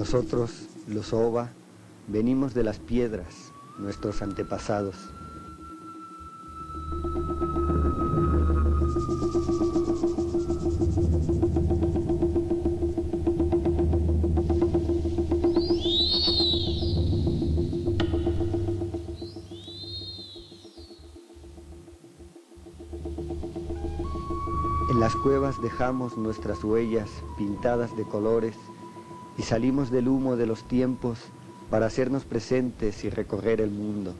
Nosotros, los Oba, venimos de las piedras, nuestros antepasados. En las cuevas dejamos nuestras huellas pintadas de colores y salimos del humo de los tiempos para hacernos presentes y recorrer el mundo.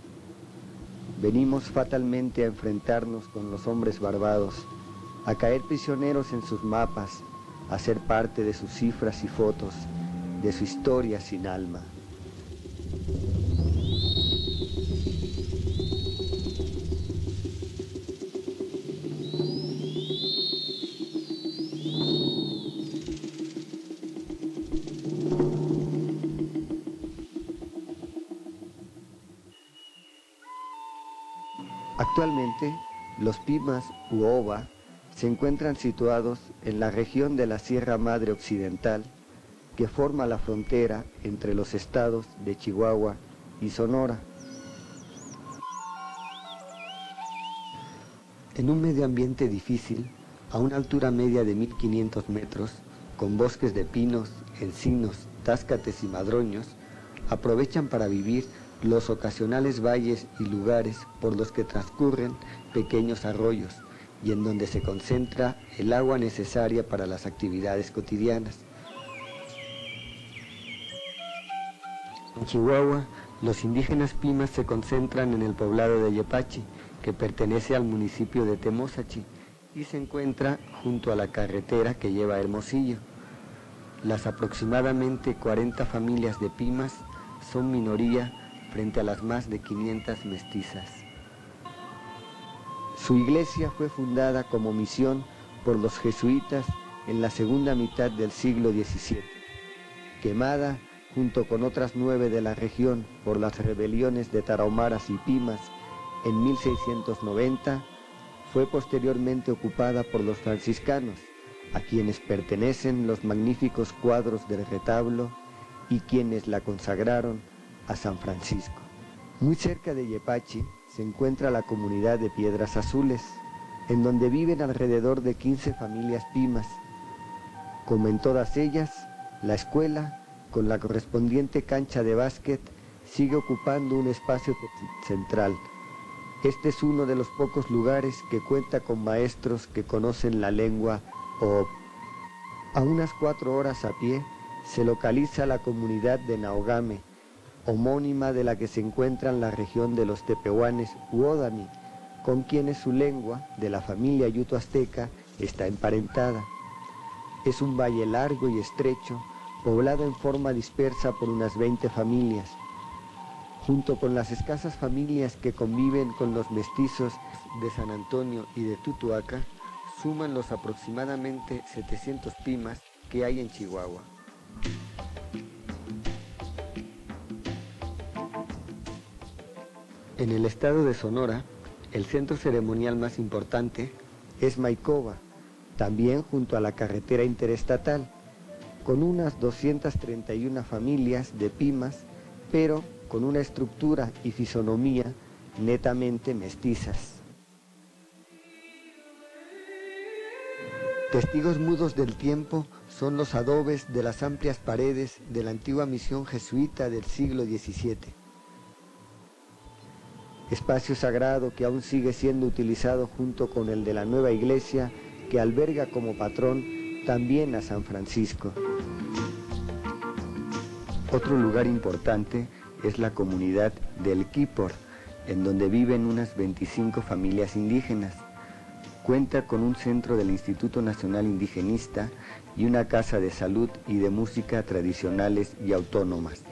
Venimos fatalmente a enfrentarnos con los hombres barbados, a caer prisioneros en sus mapas, a ser parte de sus cifras y fotos, de su historia sin alma. Actualmente, los Pimas u Oba se encuentran situados en la región de la Sierra Madre Occidental, que forma la frontera entre los estados de Chihuahua y Sonora. En un medio ambiente difícil, a una altura media de 1500 metros, con bosques de pinos, encinos, táscates y madroños, aprovechan para vivir los ocasionales valles y lugares por los que transcurren pequeños arroyos y en donde se concentra el agua necesaria para las actividades cotidianas. En Chihuahua, los indígenas Pimas se concentran en el poblado de Yepachi, que pertenece al municipio de Temozachi y se encuentra junto a la carretera que lleva a Hermosillo. Las aproximadamente 40 familias de Pimas son minoría frente a las más de 500 mestizas. Su iglesia fue fundada como misión por los jesuitas en la segunda mitad del siglo XVII. Quemada junto con otras 9 de la región por las rebeliones de Tarahumaras y Pimas en 1690, fue posteriormente ocupada por los franciscanos, a quienes pertenecen los magníficos cuadros del retablo y quienes la consagraron a San Francisco. Muy cerca de Yepachi se encuentra la comunidad de Piedras Azules, en donde viven alrededor de 15 familias Pimas. Como en todas ellas, la escuela, con la correspondiente cancha de básquet, sigue ocupando un espacio central. Este es uno de los pocos lugares que cuenta con maestros que conocen la lengua Oob. A unas 4 horas a pie se localiza la comunidad de Naogame, homónima de la que se encuentra en la región de los Tepehuanes u Odami, con quienes su lengua, de la familia yuto-azteca, está emparentada. Es un valle largo y estrecho, poblado en forma dispersa por unas 20 familias. Junto con las escasas familias que conviven con los mestizos de San Antonio y de Tutuaca, suman los aproximadamente 700 Pimas que hay en Chihuahua. En el estado de Sonora, el centro ceremonial más importante es Maicova, también junto a la carretera interestatal, con unas 231 familias de Pimas, pero con una estructura y fisonomía netamente mestizas. Testigos mudos del tiempo son los adobes de las amplias paredes de la antigua misión jesuita del siglo XVII. Espacio sagrado que aún sigue siendo utilizado junto con el de la nueva iglesia que alberga como patrón también a San Francisco. Otro lugar importante es la comunidad del Quípor, en donde viven unas 25 familias indígenas. Cuenta con un centro del Instituto Nacional Indigenista y una casa de salud y de música tradicionales y autónomas.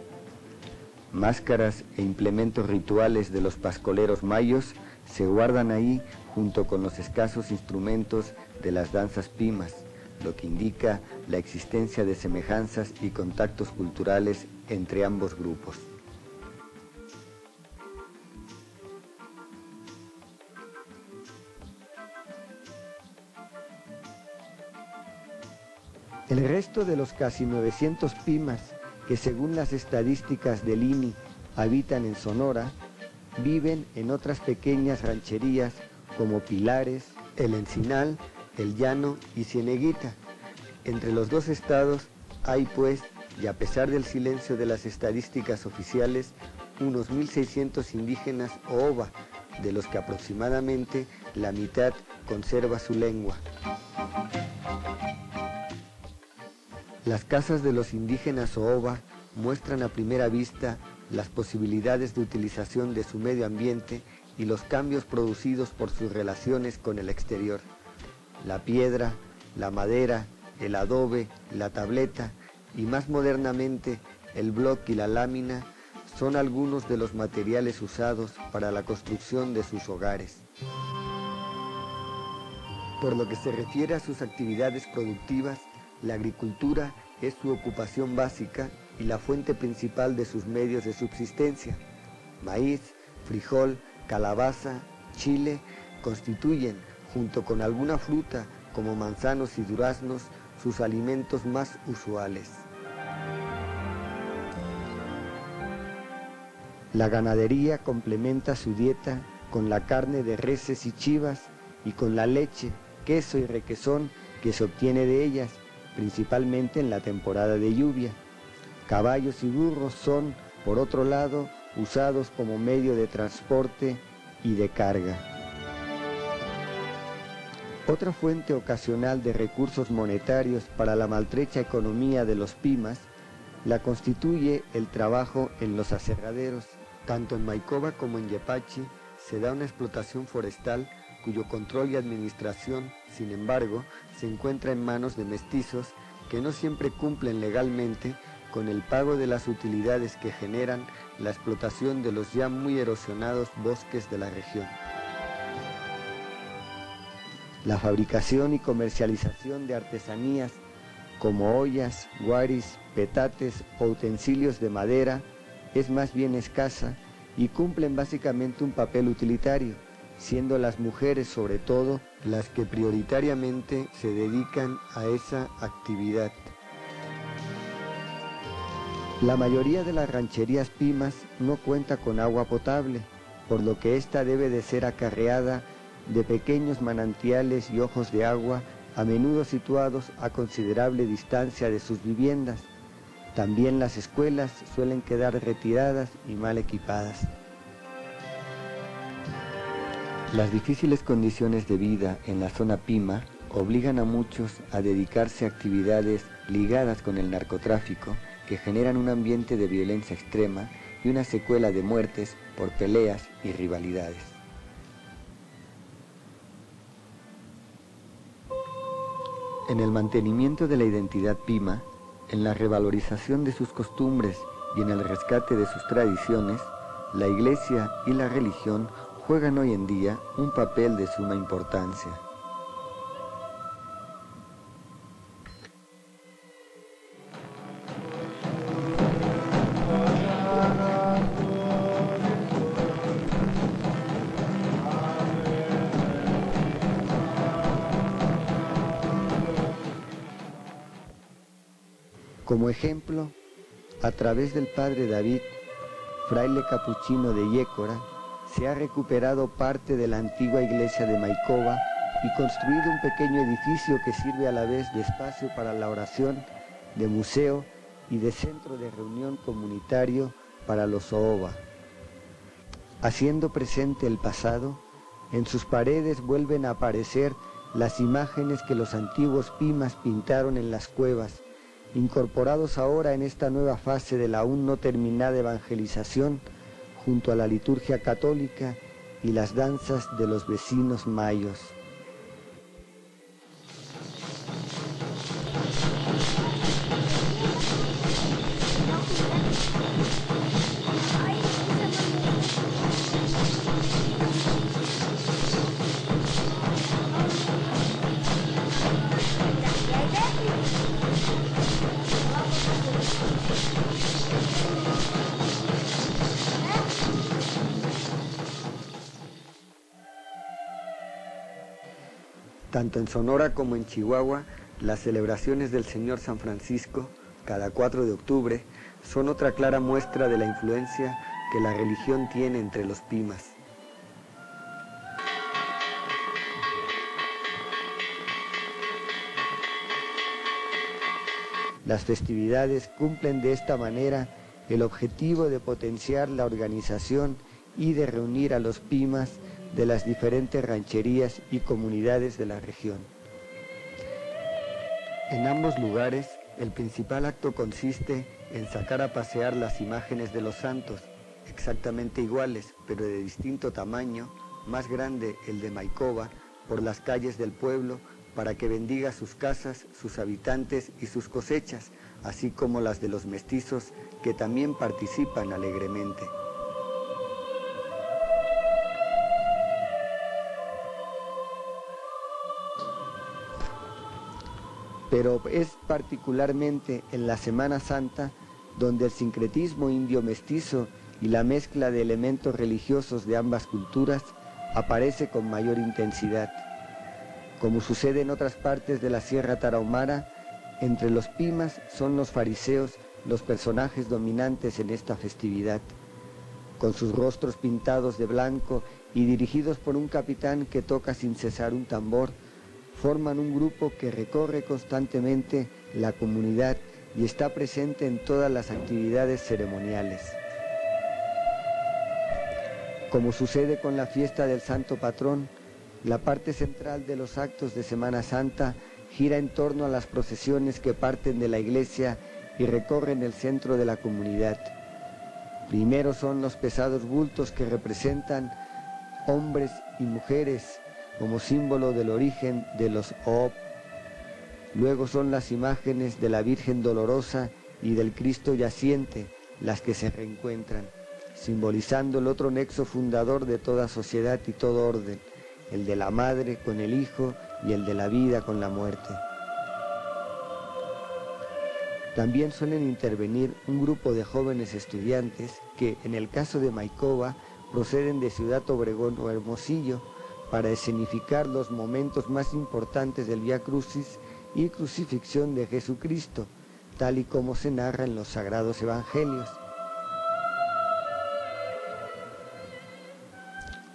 Máscaras e implementos rituales de los pascoleros mayos se guardan ahí junto con los escasos instrumentos de las danzas Pimas, lo que indica la existencia de semejanzas y contactos culturales entre ambos grupos. El resto de los casi 900 Pimas que según las estadísticas del INI habitan en Sonora, viven en otras pequeñas rancherías como Pilares, El Encinal, El Llano y Cieneguita. Entre los dos estados hay pues, y a pesar del silencio de las estadísticas oficiales, unos 1.600 indígenas Oba, de los que aproximadamente la mitad conserva su lengua. Las casas de los indígenas Oba muestran a primera vista las posibilidades de utilización de su medio ambiente y los cambios producidos por sus relaciones con el exterior. La piedra, la madera, el adobe, la tableta y más modernamente el bloc y la lámina son algunos de los materiales usados para la construcción de sus hogares. Por lo que se refiere a sus actividades productivas, la agricultura es su ocupación básica y la fuente principal de sus medios de subsistencia. Maíz, frijol, calabaza, chile constituyen, junto con alguna fruta como manzanos y duraznos, sus alimentos más usuales. La ganadería complementa su dieta con la carne de reses y chivas y con la leche, queso y requesón que se obtiene de ellas, principalmente en la temporada de lluvia. Caballos y burros son, por otro lado, usados como medio de transporte y de carga. Otra fuente ocasional de recursos monetarios para la maltrecha economía de los Pimas la constituye el trabajo en los aserraderos. Tanto en Maikova como en Yepachi se da una explotación forestal cuyo control y administración, sin embargo, se encuentra en manos de mestizos que no siempre cumplen legalmente con el pago de las utilidades que generan la explotación de los ya muy erosionados bosques de la región. La fabricación y comercialización de artesanías como ollas, guaris, petates o utensilios de madera es más bien escasa y cumplen básicamente un papel utilitario, siendo las mujeres sobre todo las que prioritariamente se dedican a esa actividad. La mayoría de las rancherías Pimas no cuenta con agua potable, por lo que ésta debe de ser acarreada de pequeños manantiales y ojos de agua, a menudo situados a considerable distancia de sus viviendas. También las escuelas suelen quedar retiradas y mal equipadas. Las difíciles condiciones de vida en la zona Pima obligan a muchos a dedicarse a actividades ligadas con el narcotráfico que generan un ambiente de violencia extrema y una secuela de muertes por peleas y rivalidades. En el mantenimiento de la identidad Pima, en la revalorización de sus costumbres y en el rescate de sus tradiciones, la Iglesia y la religión juegan hoy en día un papel de suma importancia. Como ejemplo, a través del padre David, fraile capuchino de Yécora, se ha recuperado parte de la antigua iglesia de Maikova y construido un pequeño edificio que sirve a la vez de espacio para la oración, de museo y de centro de reunión comunitario para los Ooba. Haciendo presente el pasado, en sus paredes vuelven a aparecer las imágenes que los antiguos Pimas pintaron en las cuevas, incorporados ahora en esta nueva fase de la aún no terminada evangelización, junto a la liturgia católica y las danzas de los vecinos mayos. Tanto en Sonora como en Chihuahua, las celebraciones del Señor San Francisco, cada 4 de octubre, son otra clara muestra de la influencia que la religión tiene entre los pimas. Las festividades cumplen de esta manera el objetivo de potenciar la organización y de reunir a los pimas de las diferentes rancherías y comunidades de la región. En ambos lugares, el principal acto consiste en sacar a pasear las imágenes de los santos, exactamente iguales, pero de distinto tamaño, más grande el de Maikova, por las calles del pueblo, para que bendiga sus casas, sus habitantes y sus cosechas, así como las de los mestizos que también participan alegremente. Pero es particularmente en la Semana Santa donde el sincretismo indio-mestizo y la mezcla de elementos religiosos de ambas culturas aparece con mayor intensidad. Como sucede en otras partes de la Sierra Tarahumara, entre los pimas son los fariseos los personajes dominantes en esta festividad. Con sus rostros pintados de blanco y dirigidos por un capitán que toca sin cesar un tambor, forman un grupo que recorre constantemente la comunidad y está presente en todas las actividades ceremoniales. Como sucede con la fiesta del Santo Patrón, la parte central de los actos de Semana Santa gira en torno a las procesiones que parten de la iglesia y recorren el centro de la comunidad. Primero son los pesados bultos que representan hombres y mujeres como símbolo del origen de los Oop. Luego son las imágenes de la Virgen Dolorosa y del Cristo Yaciente las que se reencuentran, simbolizando el otro nexo fundador de toda sociedad y todo orden, el de la madre con el hijo y el de la vida con la muerte. También suelen intervenir un grupo de jóvenes estudiantes que, en el caso de Maikova, proceden de Ciudad Obregón o Hermosillo para escenificar los momentos más importantes del Vía Crucis y crucifixión de Jesucristo, tal y como se narra en los Sagrados Evangelios.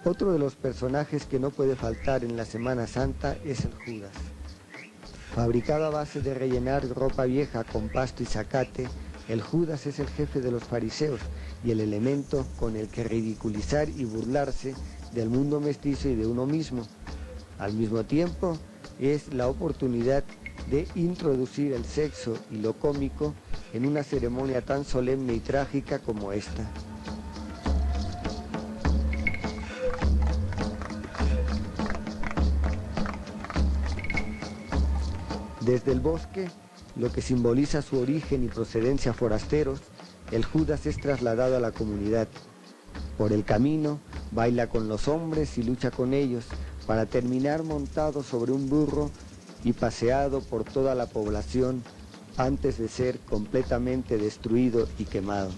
Otro de los personajes que no puede faltar en la Semana Santa es el Judas. Fabricado a base de rellenar ropa vieja con pasto y zacate, el Judas es el jefe de los fariseos y el elemento con el que ridiculizar y burlarse del mundo mestizo y de uno mismo. Al mismo tiempo, es la oportunidad de introducir el sexo y lo cómico en una ceremonia tan solemne y trágica como esta. Desde el bosque, lo que simboliza su origen y procedencia forasteros, el Judas es trasladado a la comunidad. Por el camino, baila con los hombres y lucha con ellos, para terminar montado sobre un burro y paseado por toda la población antes de ser completamente destruido y quemado.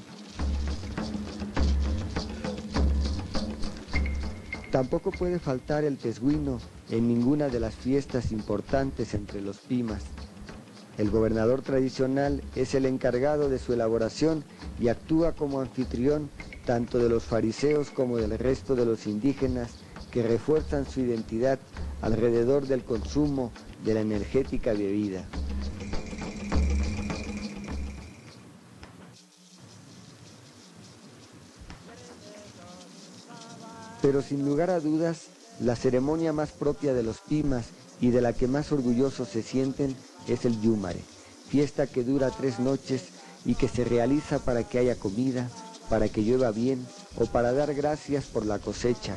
Tampoco puede faltar el tesguino en ninguna de las fiestas importantes entre los pimas. El gobernador tradicional es el encargado de su elaboración y actúa como anfitrión tanto de los fariseos como del resto de los indígenas que refuerzan su identidad alrededor del consumo de la energética bebida. Pero sin lugar a dudas, la ceremonia más propia de los pimas y de la que más orgullosos se sienten es el Yumare, fiesta que dura 3 noches y que se realiza para que haya comida, para que llueva bien o para dar gracias por la cosecha.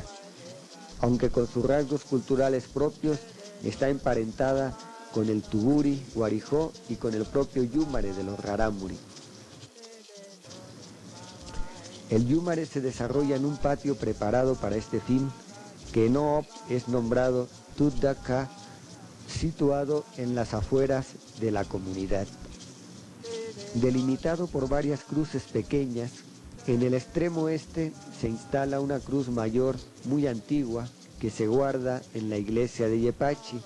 Aunque con sus rasgos culturales propios, está emparentada con el Tuburi, Guarijó y con el propio Yumare de los Rarámuri. El Yumare se desarrolla en un patio preparado para este fin, que en Oop es nombrado Tudaka, situado en las afueras de la comunidad. Delimitado por varias cruces pequeñas, en el extremo este se instala una cruz mayor muy antigua que se guarda en la iglesia de Yepachi,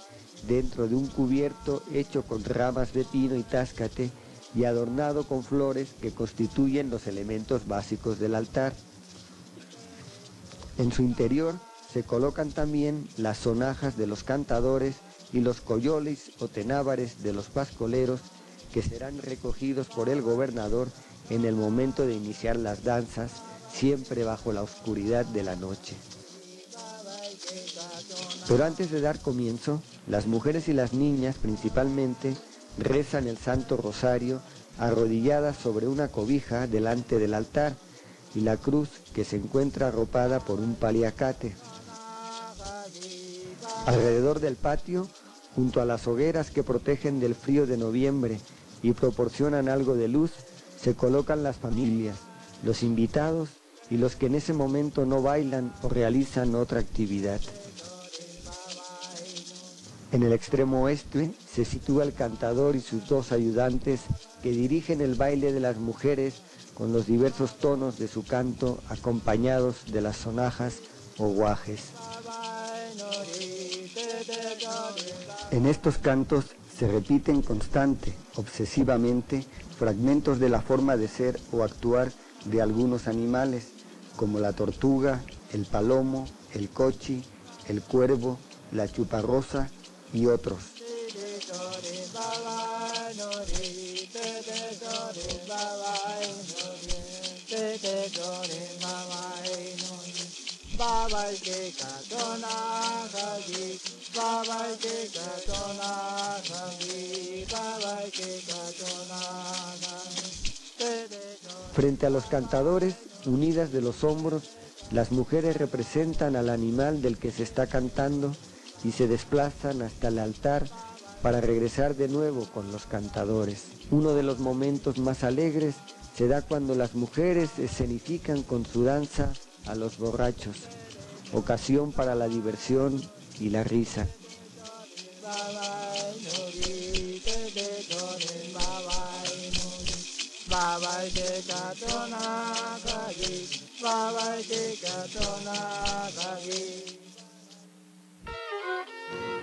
dentro de un cubierto hecho con ramas de pino y táscate y adornado con flores que constituyen los elementos básicos del altar. En su interior se colocan también las sonajas de los cantadores y los coyoles o tenábares de los pascoleros, que serán recogidos por el gobernador en el momento de iniciar las danzas, siempre bajo la oscuridad de la noche. Pero antes de dar comienzo, las mujeres y las niñas principalmente rezan el Santo Rosario arrodilladas sobre una cobija delante del altar y la cruz, que se encuentra arropada por un paliacate. Alrededor del patio, junto a las hogueras que protegen del frío de noviembre y proporcionan algo de luz, se colocan las familias, los invitados y los que en ese momento no bailan o realizan otra actividad. En el extremo oeste se sitúa el cantador y sus dos ayudantes, que dirigen el baile de las mujeres con los diversos tonos de su canto, acompañados de las sonajas o guajes. En estos cantos se repiten obsesivamente, fragmentos de la forma de ser o actuar de algunos animales, como la tortuga, el palomo, el cochi, el cuervo, la chuparrosa y otros. Frente a los cantadores, unidas de los hombros, las mujeres representan al animal del que se está cantando y se desplazan hasta el altar para regresar de nuevo con los cantadores. Uno de los momentos más alegres se da cuando las mujeres escenifican con su danza a los borrachos, ocasión para la diversión y la risa.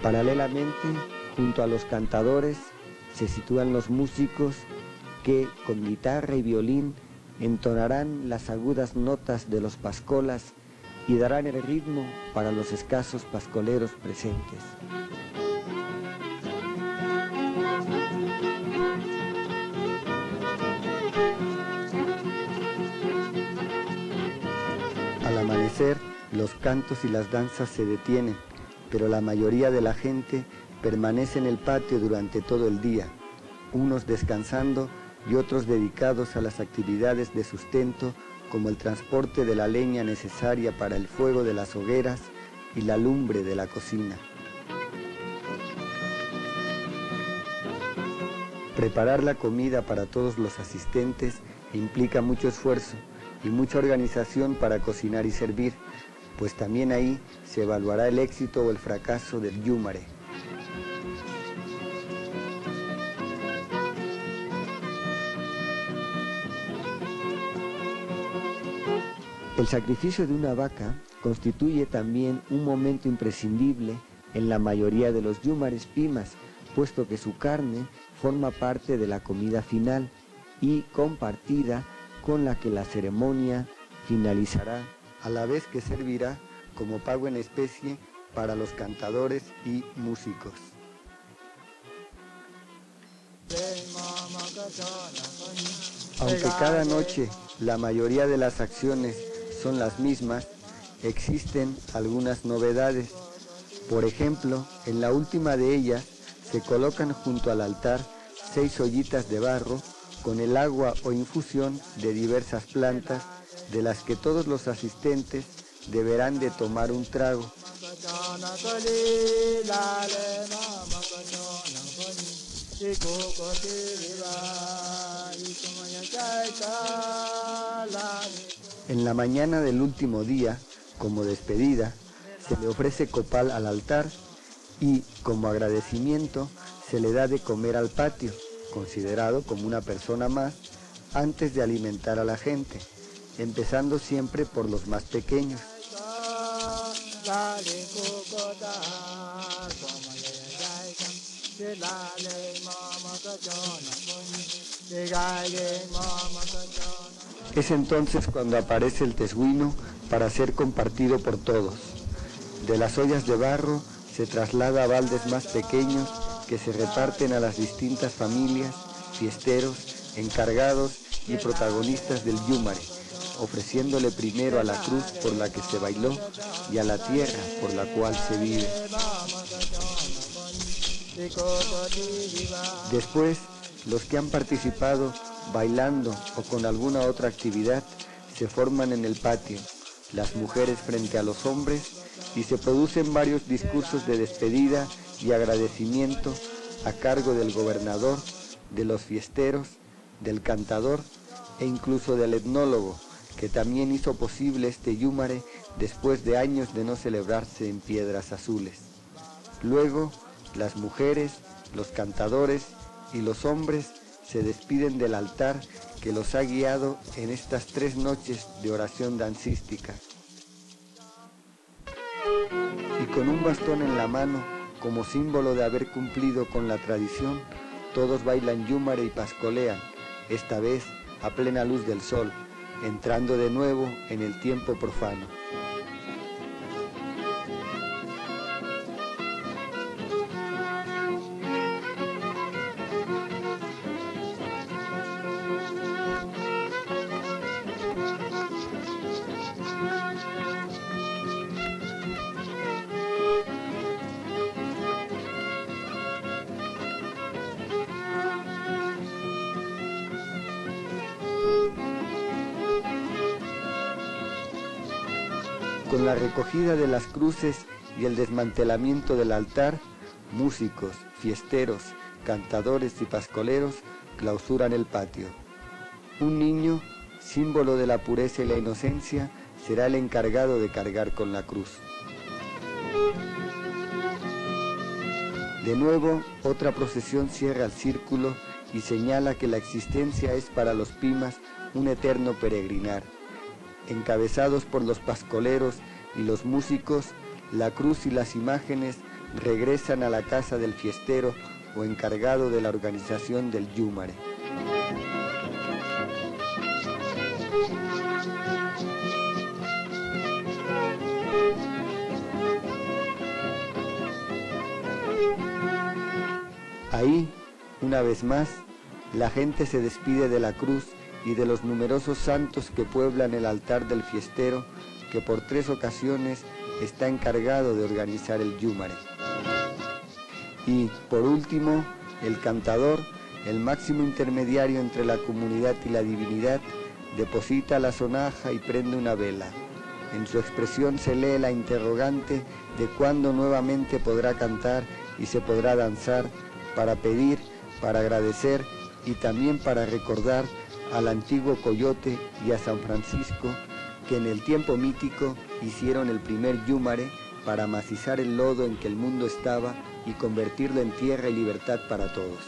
Paralelamente, junto a los cantadores, se sitúan los músicos que, con guitarra y violín, entonarán las agudas notas de los pascolas y darán el ritmo para los escasos pascoleros presentes. Al amanecer, los cantos y las danzas se detienen, pero la mayoría de la gente permanece en el patio durante todo el día, unos descansando y otros dedicados a las actividades de sustento, como el transporte de la leña necesaria para el fuego de las hogueras y la lumbre de la cocina. Preparar la comida para todos los asistentes implica mucho esfuerzo y mucha organización para cocinar y servir, pues también ahí se evaluará el éxito o el fracaso del yumare. El sacrificio de una vaca constituye también un momento imprescindible en la mayoría de los yumares pimas, puesto que su carne forma parte de la comida final y compartida con la que la ceremonia finalizará, a la vez que servirá como pago en especie para los cantadores y músicos. Aunque cada noche la mayoría de las acciones son las mismas, existen algunas novedades. Por ejemplo, en la última de ellas se colocan junto al altar 6 ollitas de barro con el agua o infusión de diversas plantas, de las que todos los asistentes deberán de tomar un trago. En la mañana del último día, como despedida, se le ofrece copal al altar y, como agradecimiento, se le da de comer al patio, considerado como una persona más, antes de alimentar a la gente, empezando siempre por los más pequeños. Es entonces cuando aparece el tesguino para ser compartido por todos. De las ollas de barro se traslada a baldes más pequeños que se reparten a las distintas familias, fiesteros, encargados y protagonistas del yúmare, ofreciéndole primero a la cruz por la que se bailó y a la tierra por la cual se vive. Después, los que han participado bailando o con alguna otra actividad se forman en el patio, las mujeres frente a los hombres, y se producen varios discursos de despedida y agradecimiento a cargo del gobernador, de los fiesteros, del cantador e incluso del etnólogo, que también hizo posible este yúmare después de años de no celebrarse en Piedras Azules. Luego, las mujeres, los cantadores y los hombres se despiden del altar que los ha guiado en estas 3 noches de oración dancística. Y con un bastón en la mano, como símbolo de haber cumplido con la tradición, todos bailan yúmare y pascolean, esta vez a plena luz del sol, entrando de nuevo en el tiempo profano. Con la recogida de las cruces y el desmantelamiento del altar, músicos, fiesteros, cantadores y pascoleros clausuran el patio. Un niño, símbolo de la pureza y la inocencia, será el encargado de cargar con la cruz. De nuevo, otra procesión cierra el círculo y señala que la existencia es para los pimas un eterno peregrinar. Encabezados por los pascoleros y los músicos, la cruz y las imágenes regresan a la casa del fiestero o encargado de la organización del yúmare. Ahí, una vez más, la gente se despide de la cruz y de los numerosos santos que pueblan el altar del fiestero, que por 3 ocasiones está encargado de organizar el yúmare. Y, por último, el cantador, el máximo intermediario entre la comunidad y la divinidad, deposita la sonaja y prende una vela. En su expresión se lee la interrogante de cuándo nuevamente podrá cantar y se podrá danzar, para pedir, para agradecer y también para recordar al antiguo Coyote y a San Francisco, que en el tiempo mítico hicieron el primer yúmare para amacizar el lodo en que el mundo estaba y convertirlo en tierra y libertad para todos.